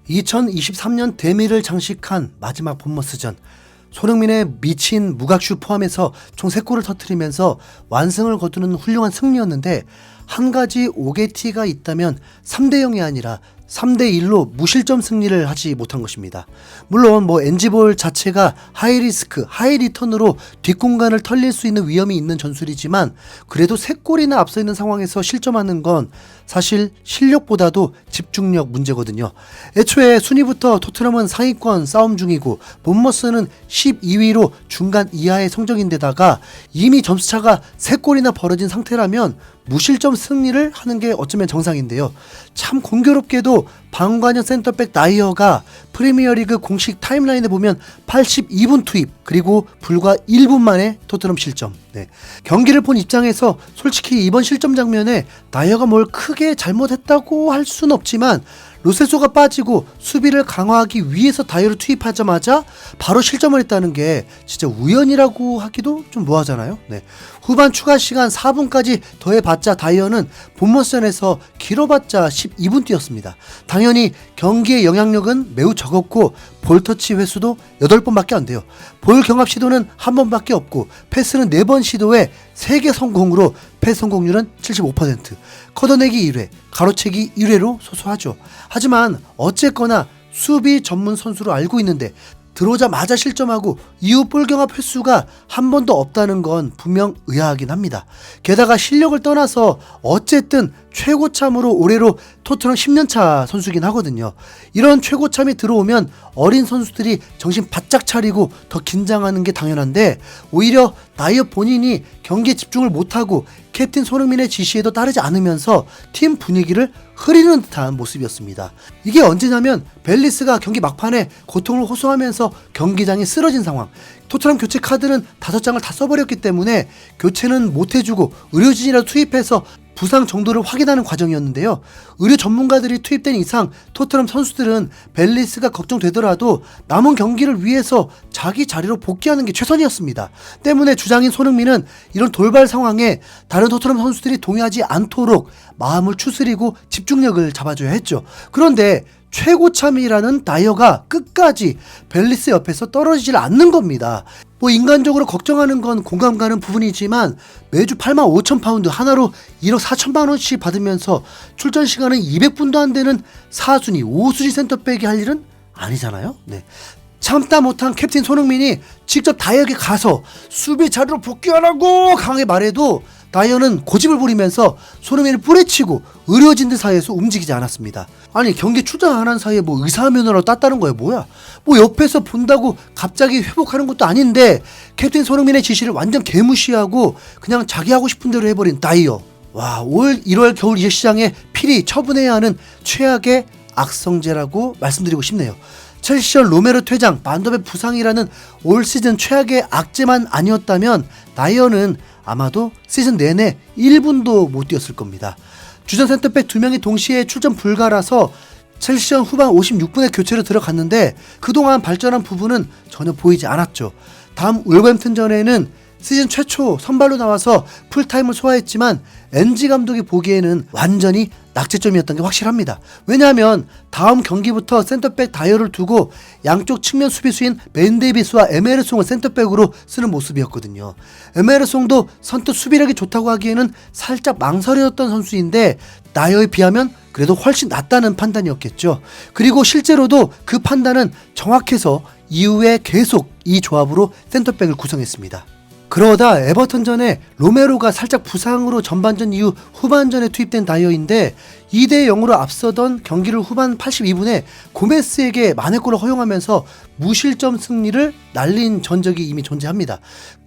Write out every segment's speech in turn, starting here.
2023년 데미를 장식한 마지막 본머스전, 손흥민의 미친 무각슈 포함해서 총 3골을 터뜨리면서 완승을 거두는 훌륭한 승리였는데, 한 가지 오게티가 있다면 3대0이 아니라 3대1로 무실점 승리를 하지 못한 것입니다. 물론 NG볼 자체가 하이리스크, 하이리턴으로 뒷공간을 털릴 수 있는 위험이 있는 전술이지만, 그래도 3골이나 앞서 있는 상황에서 실점하는 건 사실 실력보다도 집중력 문제거든요. 애초에 순위부터 토트넘은 상위권 싸움 중이고 본머스는 12위로 중간 이하의 성적인데다가 이미 점수차가 3골이나 벌어진 상태라면 무실점 승리를 하는 게 어쩌면 정상인데요. 참 공교롭게도 방관현 센터백 나이어가 프리미어리그 공식 타임라인에 보면 82분 투입, 그리고 불과 1분 만에 토트넘 실점. 경기를 본 입장에서 솔직히 이번 실점 장면에 나이어가 뭘 크게 잘못했다고 할 수는 없지만, 로셀소가 빠지고 수비를 강화하기 위해서 다이어를 투입하자마자 바로 실점을 했다는 게 진짜 우연이라고 하기도 좀 뭐하잖아요. 후반 추가 시간 4분까지 더해봤자 다이어는 본머스전에서 길어봤자 12분 뛰었습니다. 당연히 경기의 영향력은 매우 적었고 볼터치 횟수도 8번밖에 안 돼요. 볼 경합 시도는 1번밖에 없고 패스는 4번 시도에 3개 성공으로 패스 성공률은 75%, 걷어내기 1회, 가로채기 1회로 소소하죠. 하지만 어쨌거나 수비 전문 선수로 알고 있는데 들어오자마자 실점하고 이후 볼 경합 횟수가 한 번도 없다는 건 분명 의아하긴 합니다. 게다가 실력을 떠나서 어쨌든 최고참으로 올해로 토트넘 10년차 선수긴 하거든요. 이런 최고참이 들어오면 어린 선수들이 정신 바짝 차리고 더 긴장하는 게 당연한데, 오히려 나이어 본인이 경기에 집중을 못하고 캡틴 손흥민의 지시에도 따르지 않으면서 팀 분위기를 흐리는 듯한 모습이었습니다. 이게 언제냐면 벨리스가 경기 막판에 고통을 호소하면서 경기장에 쓰러진 상황, 토트넘 교체 카드는 5장을 다 써버렸기 때문에 교체는 못해주고 의료진이라도 투입해서 부상 정도를 확인하는 과정이었는데요. 의료 전문가들이 투입된 이상 토트넘 선수들은 벨리스가 걱정되더라도 남은 경기를 위해서 자기 자리로 복귀하는 게 최선이었습니다. 때문에 주장인 손흥민은 이런 돌발 상황에 다른 토트넘 선수들이 동의하지 않도록 마음을 추스리고 집중력을 잡아줘야 했죠. 그런데 최고참이라는 나이어가 끝까지 벨리스 옆에서 떨어지질 않는 겁니다. 인간적으로 걱정하는 건 공감 가는 부분이지만 매주 85,000파운드 하나로 1억 4천만원씩 받으면서 출전 시간은 200분도 안 되는 4순위, 5순위 센터백이 할 일은 아니잖아요. 참다 못한 캡틴 손흥민이 직접 다이어에게 가서 수비 자리로 복귀하라고 강하게 말해도 다이어는 고집을 부리면서 손흥민을 뿌리치고 의료진들 사이에서 움직이지 않았습니다. 아니, 경기 출전 안 한 사이에 의사면허라도 땄다는 거예요. 뭐야? 옆에서 본다고 갑자기 회복하는 것도 아닌데 캡틴 손흥민의 지시를 완전 개무시하고 그냥 자기 하고 싶은 대로 해버린 다이어. 와, 올 1월 겨울 이적시장에 필히 처분해야 하는 최악의 악성재라고 말씀드리고 싶네요. 첼시전 로메로 퇴장, 반더벤 부상이라는 올 시즌 최악의 악재만 아니었다면 나이어는 아마도 시즌 내내 1분도 못 뛰었을 겁니다. 주전 센터백 2명이 동시에 출전 불가라서 첼시전 후반 56분에 교체로 들어갔는데 그동안 발전한 부분은 전혀 보이지 않았죠. 다음 울버햄튼전에는 시즌 최초 선발로 나와서 풀타임을 소화했지만 NG 감독이 보기에는 완전히 낙제점이었던 게 확실합니다. 왜냐하면 다음 경기부터 센터백 다이어를 두고 양쪽 측면 수비수인 벤 데이비스와 에메르송을 센터백으로 쓰는 모습이었거든요. 에메르송도 선뜻 수비력이 좋다고 하기에는 살짝 망설여졌던 선수인데 나이어에 비하면 그래도 훨씬 낫다는 판단이었겠죠. 그리고 실제로도 그 판단은 정확해서 이후에 계속 이 조합으로 센터백을 구성했습니다. 그러다 에버턴전에 로메로가 살짝 부상으로 전반전 이후 후반전에 투입된 다이어인데 2대0으로 앞서던 경기를 후반 82분에 고메스에게 만회골을 허용하면서 무실점 승리를 날린 전적이 이미 존재합니다.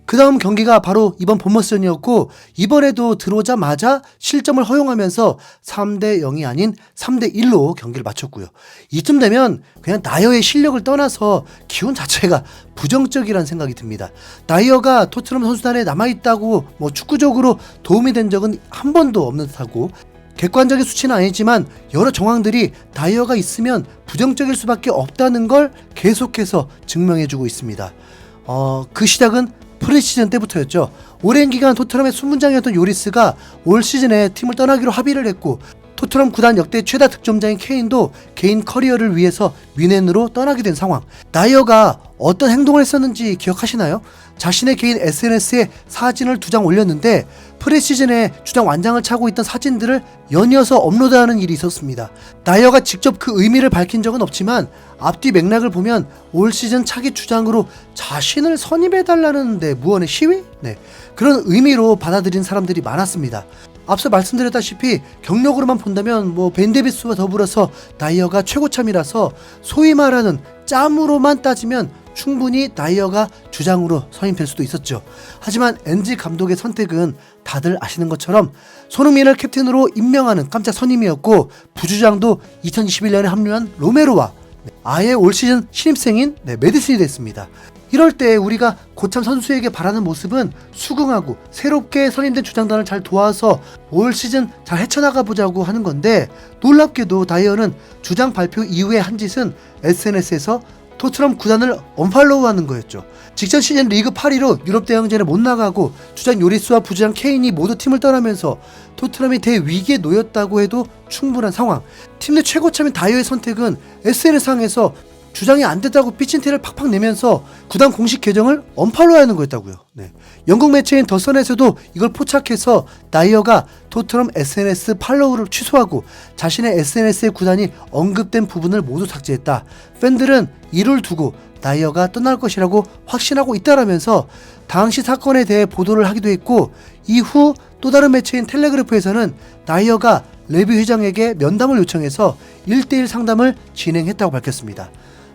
그 다음 경기가 바로 이번 본머스전이었고 이번에도 들어오자마자 실점을 허용하면서 3대0이 아닌 3대1로 경기를 마쳤고요. 이쯤 되면 그냥 나이어의 실력을 떠나서 기운 자체가 부정적이라는 생각이 듭니다. 나이어가 토트넘 선수단에 남아있다고 축구적으로 도움이 된 적은 한 번도 없는 듯하고, 객관적인 수치는 아니지만 여러 정황들이 나이어가 있으면 부정적일 수밖에 없다는 걸 계속해서 증명해주고 있습니다. 그 시작은 프리시즌 때부터였죠. 오랜 기간 토트넘의 수문장이었던 요리스가 올 시즌에 팀을 떠나기로 합의를 했고 토트넘 구단 역대 최다 득점자인 케인도 개인 커리어를 위해서 뮌헨으로 떠나게 된 상황. 다이어가 어떤 행동을 했었는지 기억하시나요? 자신의 개인 SNS에 사진을 2장 올렸는데 프리시즌에 주장 완장을 차고 있던 사진들을 연이어서 업로드하는 일이 있었습니다. 다이어가 직접 그 의미를 밝힌 적은 없지만 앞뒤 맥락을 보면 올 시즌 차기 주장으로 자신을 선임해달라는데 무언의 시위? 그런 의미로 받아들인 사람들이 많았습니다. 앞서 말씀드렸다시피 경력으로만 본다면 벤 데비스와 더불어서 다이어가 최고참이라서 소위 말하는 짬으로만 따지면 충분히 다이어가 주장으로 선임될 수도 있었죠. 하지만 엔지 감독의 선택은 다들 아시는 것처럼 손흥민을 캡틴으로 임명하는 깜짝 선임이었고, 부주장도 2021년에 합류한 로메로와 아예 올 시즌 신입생인 메디슨이 됐습니다. 이럴 때 우리가 고참 선수에게 바라는 모습은 수긍하고 새롭게 선임된 주장단을 잘 도와서 올 시즌 잘 헤쳐나가 보자고 하는 건데, 놀랍게도 다이어는 주장 발표 이후에 한 짓은 SNS에서 토트넘 구단을 언팔로우하는 거였죠. 직전 시즌 리그 8위로 유럽 대항전에 못 나가고 주장 요리스와 부주장 케인이 모두 팀을 떠나면서 토트넘이 대위기에 놓였다고 해도 충분한 상황. 팀 내 최고참인 다이어의 선택은 SNS상에서 주장이 안 됐다고 삐친 티를 팍팍 내면서 구단 공식 계정을 언팔로우하는 거였다고요. 영국 매체인 더선에서도 이걸 포착해서 다이어가 토트넘 SNS 팔로우를 취소하고 자신의 SNS에 구단이 언급된 부분을 모두 삭제했다. 팬들은 이를 두고 다이어가 떠날 것이라고 확신하고 있다라면서 당시 사건에 대해 보도를 하기도 했고, 이후 또 다른 매체인 텔레그래프에서는 다이어가 레비 회장에게 면담을 요청해서 1대1 상담을 진행했다고 밝혔습니다.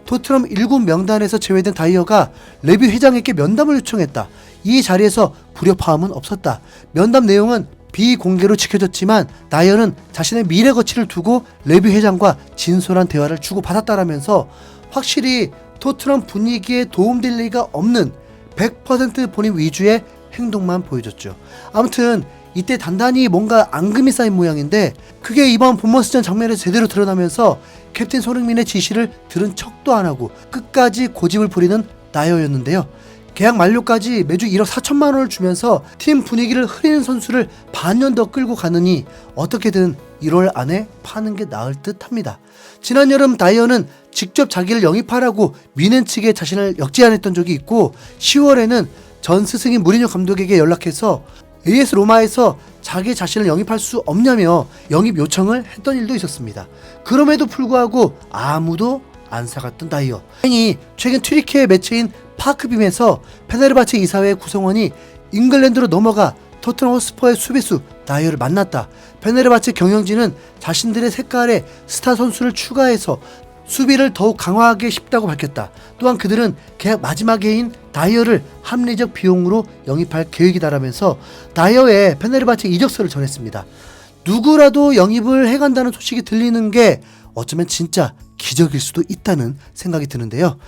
토트넘 1군 명단에서 제외된 다이어가 레비 회장에게 면담을 요청했다. 이 자리에서 불협화음은 없었다. 면담 내용은 비공개로 지켜졌지만 다이어는 자신의 미래 거취를 두고 레비 회장과 진솔한 대화를 주고받았다라면서 확실히 토트넘 분위기에 도움될 리가 없는 100% 본인 위주의 행동만 보여줬죠. 아무튼 이때 단단히 뭔가 앙금이 쌓인 모양인데, 그게 이번 본머스전 장면에서 제대로 드러나면서 캡틴 손흥민의 지시를 들은 척도 안 하고 끝까지 고집을 부리는 다이어였는데요. 계약 만료까지 매주 1억 4천만 원을 주면서 팀 분위기를 흐리는 선수를 반년 더 끌고 가느니 어떻게든 1월 안에 파는 게 나을 듯 합니다. 지난 여름 다이어는 직접 자기를 영입하라고 뮌헨 측에 자신을 역제안했던 적이 있고, 10월에는 전 스승인 무리뉴 감독에게 연락해서 AS 로마에서 자기 자신을 영입할 수 없냐며 영입 요청을 했던 일도 있었습니다. 그럼에도 불구하고 아무도 안 사갔던 다이어. 다행히 최근 튀르키예 매체인 파크빔에서 페네르바체 이사회 구성원이 잉글랜드로 넘어가 토트넘 호스퍼의 수비수 다이어를 만났다. 페네르바체 경영진은 자신들의 색깔에 스타 선수를 추가해서 수비를 더욱 강화하게 싶다고 밝혔다. 또한 그들은 계약 마지막 해인 다이어를 합리적 비용으로 영입할 계획이다라면서 다이어의 페네르바체 이적설을 전했습니다. 누구라도 영입을 해간다는 소식이 들리는 게 어쩌면 진짜 기적일 수도 있다는 생각이 드는데요.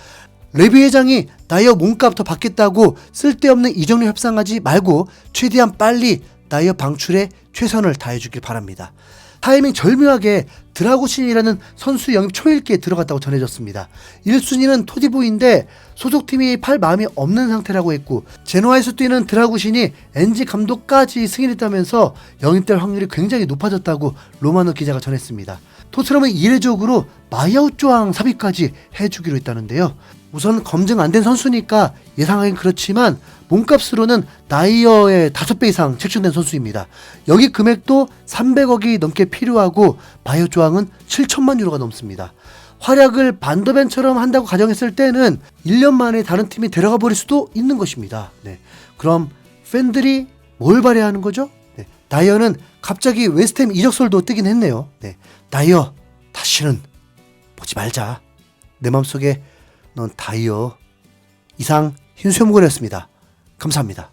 레비 회장이 다이어 몸값 더 받겠다고 쓸데없는 이적료 협상하지 말고 최대한 빨리 다이어 방출에 최선을 다해주길 바랍니다. 타이밍 절묘하게 드라구신이라는 선수 영입 초읽기에 들어갔다고 전해졌습니다. 1순위는 토디보인데 소속팀이 팔 마음이 없는 상태라고 했고, 제노아에서 뛰는 드라구신이 엔지 감독까지 승인했다면서 영입될 확률이 굉장히 높아졌다고 로마노 기자가 전했습니다. 토트넘은 이례적으로 마이아웃 조항 삽입까지 해주기로 했다는데요. 우선 검증 안 된 선수니까 예상하긴 그렇지만 몸값으로는 다이어의 5배 이상 책정된 선수입니다. 여기 금액도 300억이 넘게 필요하고 마이아웃 조항은 7천만 유로가 넘습니다. 활약을 반더벤처럼 한다고 가정했을 때는 1년 만에 다른 팀이 데려가 버릴 수도 있는 것입니다. 그럼 팬들이 뭘 바라야 하는 거죠? 다이어는 갑자기 웨스트햄 이적설도 뜨긴 했네요. 다이어 다시는 보지 말자. 내 맘속에 넌 다이어. 이상 흰수염군이었습니다. 감사합니다.